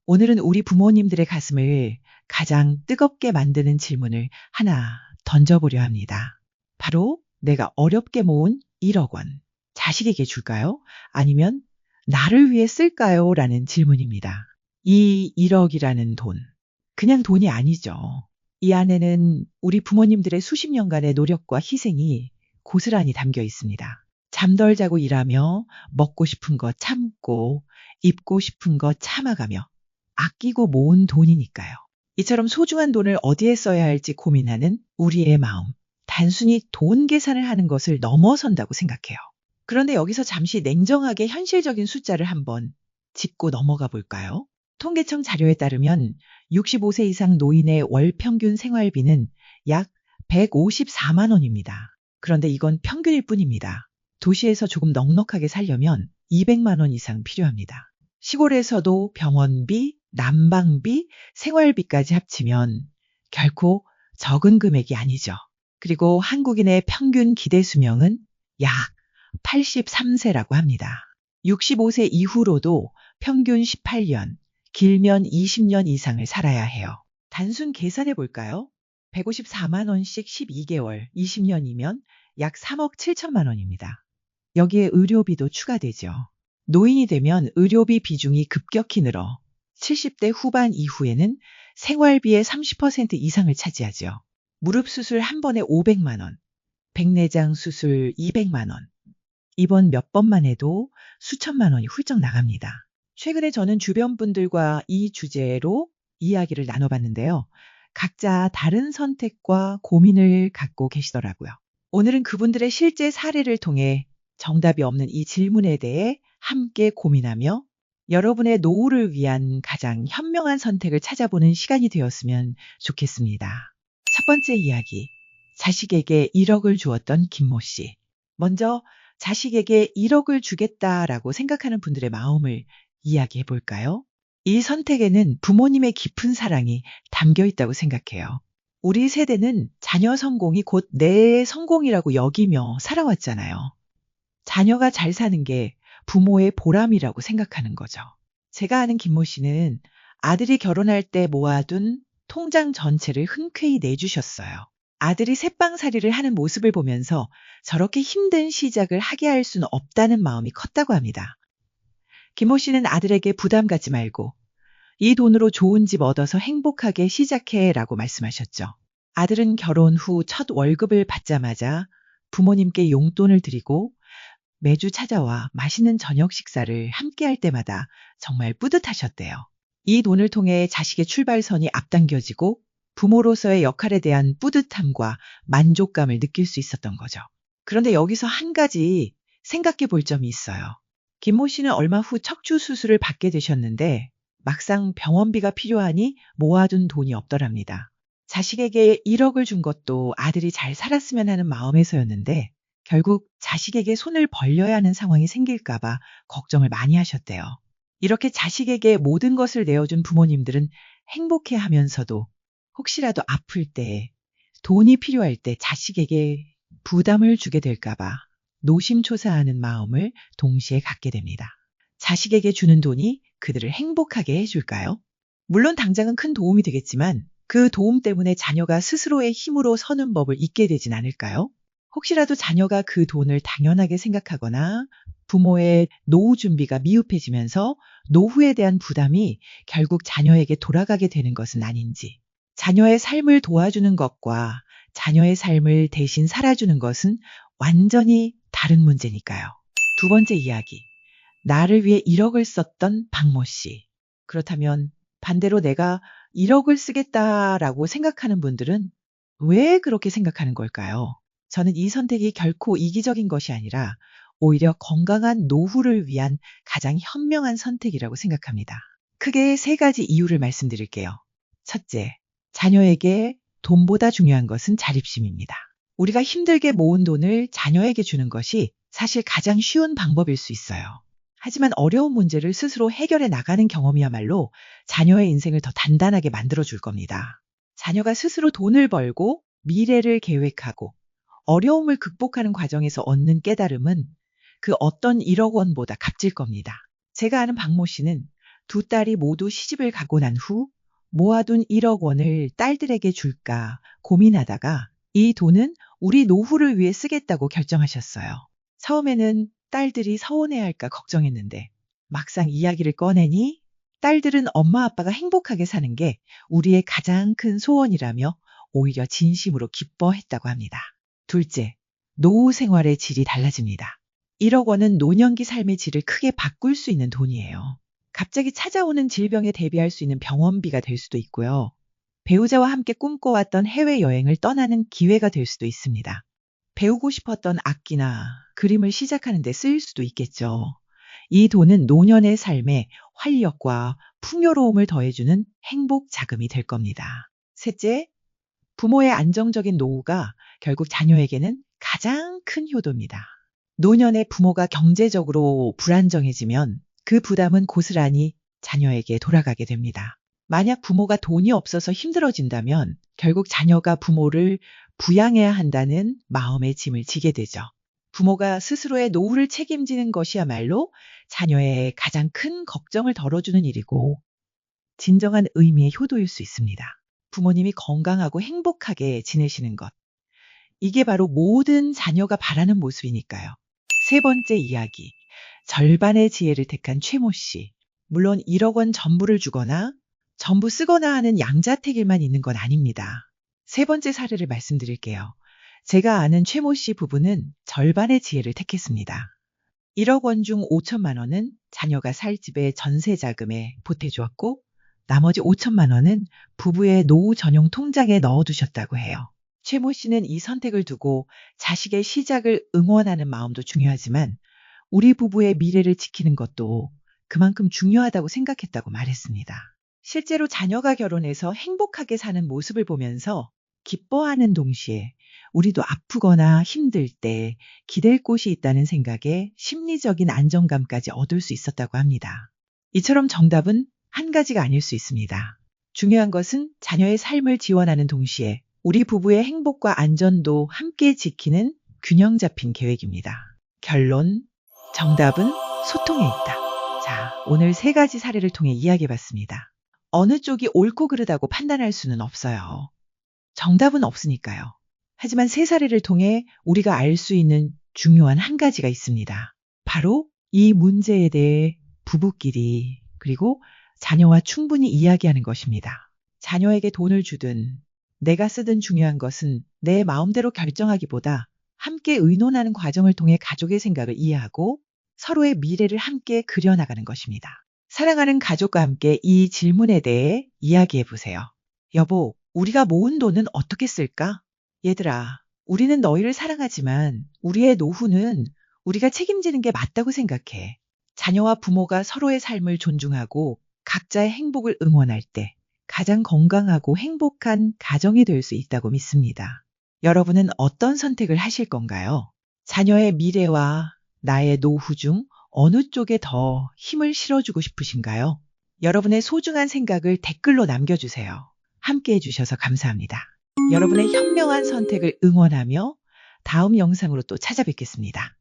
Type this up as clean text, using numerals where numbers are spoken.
오늘은 우리 부모님들의 가슴을 가장 뜨겁게 만드는 질문을 하나 던져보려 합니다. 바로 내가 어렵게 모은 1억 원, 자식에게 줄까요? 아니면 나를 위해 쓸까요? 라는 질문입니다. 이 1억이라는 돈, 그냥 돈이 아니죠. 이 안에는 우리 부모님들의 수십 년간의 노력과 희생이 고스란히 담겨 있습니다. 잠 덜 자고 일하며 먹고 싶은 거 참고 입고 싶은 거 참아가며 아끼고 모은 돈이니까요. 이처럼 소중한 돈을 어디에 써야 할지 고민하는 우리의 마음. 단순히 돈 계산을 하는 것을 넘어선다고 생각해요. 그런데 여기서 잠시 냉정하게 현실적인 숫자를 한번 짚고 넘어가 볼까요? 통계청 자료에 따르면 65세 이상 노인의 월 평균 생활비는 약 154만 원입니다. 그런데 이건 평균일 뿐입니다. 도시에서 조금 넉넉하게 살려면 200만 원 이상 필요합니다. 시골에서도 병원비, 난방비, 생활비까지 합치면 결코 적은 금액이 아니죠. 그리고 한국인의 평균 기대 수명은 약 83세라고 합니다. 65세 이후로도 평균 18년, 길면 20년 이상을 살아야 해요. 단순 계산해 볼까요? 154만 원씩 12개월, 20년이면 약 3억 7천만 원입니다. 여기에 의료비도 추가되죠. 노인이 되면 의료비 비중이 급격히 늘어 70대 후반 이후에는 생활비의 30% 이상을 차지하죠. 무릎 수술 한 번에 500만 원, 백내장 수술 200만 원, 입원 몇 번만 해도 수천만 원이 훌쩍 나갑니다. 최근에 저는 주변 분들과 이 주제로 이야기를 나눠봤는데요. 각자 다른 선택과 고민을 갖고 계시더라고요. 오늘은 그분들의 실제 사례를 통해 정답이 없는 이 질문에 대해 함께 고민하며 여러분의 노후를 위한 가장 현명한 선택을 찾아보는 시간이 되었으면 좋겠습니다. 첫 번째 이야기, 자식에게 1억을 주었던 김모 씨. 먼저 자식에게 1억을 주겠다라고 생각하는 분들의 마음을 이야기해 볼까요? 이 선택에는 부모님의 깊은 사랑이 담겨 있다고 생각해요. 우리 세대는 자녀 성공이 곧 내 성공이라고 여기며 살아왔잖아요. 자녀가 잘 사는 게 부모의 보람이라고 생각하는 거죠. 제가 아는 김모 씨는 아들이 결혼할 때 모아둔 통장 전체를 흔쾌히 내주셨어요. 아들이 새빵살이를 하는 모습을 보면서 저렇게 힘든 시작을 하게 할 수는 없다는 마음이 컸다고 합니다. 김모 씨는 아들에게 부담 갖지 말고 이 돈으로 좋은 집 얻어서 행복하게 시작해라고 말씀하셨죠. 아들은 결혼 후 첫 월급을 받자마자 부모님께 용돈을 드리고 매주 찾아와 맛있는 저녁 식사를 함께 할 때마다 정말 뿌듯하셨대요. 이 돈을 통해 자식의 출발선이 앞당겨지고 부모로서의 역할에 대한 뿌듯함과 만족감을 느낄 수 있었던 거죠. 그런데 여기서 한 가지 생각해 볼 점이 있어요. 김모 씨는 얼마 후 척추 수술을 받게 되셨는데 막상 병원비가 필요하니 모아둔 돈이 없더랍니다. 자식에게 1억을 준 것도 아들이 잘 살았으면 하는 마음에서였는데 결국 자식에게 손을 벌려야 하는 상황이 생길까봐 걱정을 많이 하셨대요. 이렇게 자식에게 모든 것을 내어준 부모님들은 행복해 하면서도 혹시라도 아플 때, 돈이 필요할 때 자식에게 부담을 주게 될까봐 노심초사하는 마음을 동시에 갖게 됩니다. 자식에게 주는 돈이 그들을 행복하게 해줄까요? 물론 당장은 큰 도움이 되겠지만 그 도움 때문에 자녀가 스스로의 힘으로 서는 법을 잊게 되진 않을까요? 혹시라도 자녀가 그 돈을 당연하게 생각하거나 부모의 노후 준비가 미흡해지면서 노후에 대한 부담이 결국 자녀에게 돌아가게 되는 것은 아닌지, 자녀의 삶을 도와주는 것과 자녀의 삶을 대신 살아주는 것은 완전히 다른 문제니까요. 두 번째 이야기, 나를 위해 1억을 썼던 박모 씨. 그렇다면 반대로 내가 1억을 쓰겠다라고 생각하는 분들은 왜 그렇게 생각하는 걸까요? 저는 이 선택이 결코 이기적인 것이 아니라 오히려 건강한 노후를 위한 가장 현명한 선택이라고 생각합니다. 크게 세 가지 이유를 말씀드릴게요. 첫째, 자녀에게 돈보다 중요한 것은 자립심입니다. 우리가 힘들게 모은 돈을 자녀에게 주는 것이 사실 가장 쉬운 방법일 수 있어요. 하지만 어려운 문제를 스스로 해결해 나가는 경험이야말로 자녀의 인생을 더 단단하게 만들어줄 겁니다. 자녀가 스스로 돈을 벌고 미래를 계획하고 어려움을 극복하는 과정에서 얻는 깨달음은 그 어떤 1억 원보다 값질 겁니다. 제가 아는 박모 씨는 두 딸이 모두 시집을 가고 난 후 모아둔 1억 원을 딸들에게 줄까 고민하다가 이 돈은 우리 노후를 위해 쓰겠다고 결정하셨어요. 처음에는 딸들이 서운해할까 걱정했는데 막상 이야기를 꺼내니 딸들은 엄마 아빠가 행복하게 사는 게 우리의 가장 큰 소원이라며 오히려 진심으로 기뻐했다고 합니다. 둘째, 노후 생활의 질이 달라집니다. 1억 원은 노년기 삶의 질을 크게 바꿀 수 있는 돈이에요. 갑자기 찾아오는 질병에 대비할 수 있는 병원비가 될 수도 있고요. 배우자와 함께 꿈꿔왔던 해외여행을 떠나는 기회가 될 수도 있습니다. 배우고 싶었던 악기나 그림을 시작하는 데 쓰일 수도 있겠죠. 이 돈은 노년의 삶에 활력과 풍요로움을 더해주는 행복 자금이 될 겁니다. 셋째, 부모의 안정적인 노후가 결국 자녀에게는 가장 큰 효도입니다. 노년에 부모가 경제적으로 불안정해지면 그 부담은 고스란히 자녀에게 돌아가게 됩니다. 만약 부모가 돈이 없어서 힘들어진다면 결국 자녀가 부모를 부양해야 한다는 마음의 짐을 지게 되죠. 부모가 스스로의 노후를 책임지는 것이야말로 자녀의 가장 큰 걱정을 덜어주는 일이고 진정한 의미의 효도일 수 있습니다. 부모님이 건강하고 행복하게 지내시는 것. 이게 바로 모든 자녀가 바라는 모습이니까요. 세 번째 이야기. 절반의 지혜를 택한 최모 씨. 물론 1억 원 전부를 주거나 전부 쓰거나 하는 양자택일만 있는 건 아닙니다. 세 번째 사례를 말씀드릴게요. 제가 아는 최모 씨 부부는 절반의 지혜를 택했습니다. 1억 원 중 5천만 원은 자녀가 살 집의 전세 자금에 보태주었고 나머지 5천만 원은 부부의 노후 전용 통장에 넣어두셨다고 해요. 최모 씨는 이 선택을 두고 자식의 시작을 응원하는 마음도 중요하지만 우리 부부의 미래를 지키는 것도 그만큼 중요하다고 생각했다고 말했습니다. 실제로 자녀가 결혼해서 행복하게 사는 모습을 보면서 기뻐하는 동시에 우리도 아프거나 힘들 때 기댈 곳이 있다는 생각에 심리적인 안정감까지 얻을 수 있었다고 합니다. 이처럼 정답은 한 가지가 아닐 수 있습니다. 중요한 것은 자녀의 삶을 지원하는 동시에 우리 부부의 행복과 안전도 함께 지키는 균형 잡힌 계획입니다. 결론, 정답은 소통에 있다. 자, 오늘 세 가지 사례를 통해 이야기해봤습니다. 어느 쪽이 옳고 그르다고 판단할 수는 없어요. 정답은 없으니까요. 하지만 세 사례를 통해 우리가 알 수 있는 중요한 한 가지가 있습니다. 바로 이 문제에 대해 부부끼리 그리고 자녀와 충분히 이야기하는 것입니다. 자녀에게 돈을 주든 내가 쓰든 중요한 것은 내 마음대로 결정하기보다 함께 의논하는 과정을 통해 가족의 생각을 이해하고 서로의 미래를 함께 그려나가는 것입니다. 사랑하는 가족과 함께 이 질문에 대해 이야기해 보세요. 여보, 우리가 모은 돈은 어떻게 쓸까? 얘들아, 우리는 너희를 사랑하지만 우리의 노후는 우리가 책임지는 게 맞다고 생각해. 자녀와 부모가 서로의 삶을 존중하고 각자의 행복을 응원할 때 가장 건강하고 행복한 가정이 될 수 있다고 믿습니다. 여러분은 어떤 선택을 하실 건가요? 자녀의 미래와 나의 노후 중 어느 쪽에 더 힘을 실어주고 싶으신가요? 여러분의 소중한 생각을 댓글로 남겨주세요. 함께 해주셔서 감사합니다. 여러분의 현명한 선택을 응원하며 다음 영상으로 또 찾아뵙겠습니다.